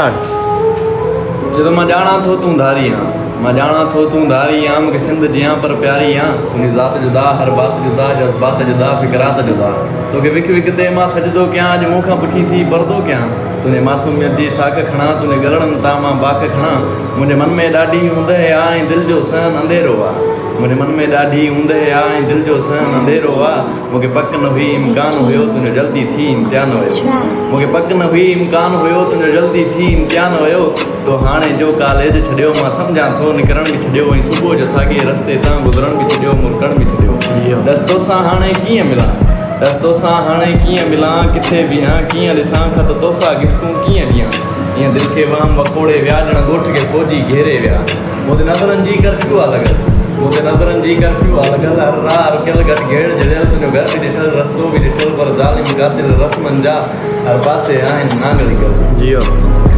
ਜਦੋਂ ਮੈਂ ਜਾਣਾ ਥੋ ਤੂੰ धारी हाँ मैं जाना थो तू धारी हाँ मूंखे सिंध जियां पर प्यारी हाँ तुंहिंजी ज़ात जुदा हर बात जुदा जज़्बात जुदा फ़िक्रात जुदा तोखे विक विक ते मां सजदो कयां अॼु मूंखां पुछी थी परदो कयां तुंहिंजे मासूमियत जी साख खणा तुंहिंजे गलड़नि तां मां बाख खणा मुंहिंजे मन में ॾाढी हूंदे आहे ऐं दिलि जो सहन अंधेरो आहे मुंहिंजे मन में ॾाढी हूंदे आहे ऐं दिलि जो सहन अंधेरो आहे मूंखे पक न हुई इम्कान हुयो तुंहिंजो जल्दी थी इम्तिहान हुयो मूंखे पक न हुई इम्कान हुयो तुंहिंजो जल्दी थी इम्तिहान हुयो तो हाणे जो कॉलेज छॾियो मां सम्झां थो निकिरण बि छॾियो ऐं सुबुह जो साॻे रस्ते तां गुज़रण बि छॾियो मुरकण बि छॾियो रस्तो सां हाणे कीअं मिलां रस्तो सां हाणे कीअं मिलां किथे बीहां कीअं ॾिसां खत तोहफ़ा गिफ्टूं कीअं ॾियां ईअं दिलि खे वाम वकोड़े विया ॼण ॻोठ खे फौजी घेरे विया मुंहिंजे नज़रनि जी कर्फ्यू आहे लॻल मुंहिंजे नज़रनि जी कर्फ्यू आहे लॻल हर राह रुकियल गॾु घेड़ जॾियल तुंहिंजो घर बि ॾिठल रस्तो बि ॾिठल पर ज़ालिम क़ातिल रस्मनि जा हर पासे आहिनि नांग लिखियल जियो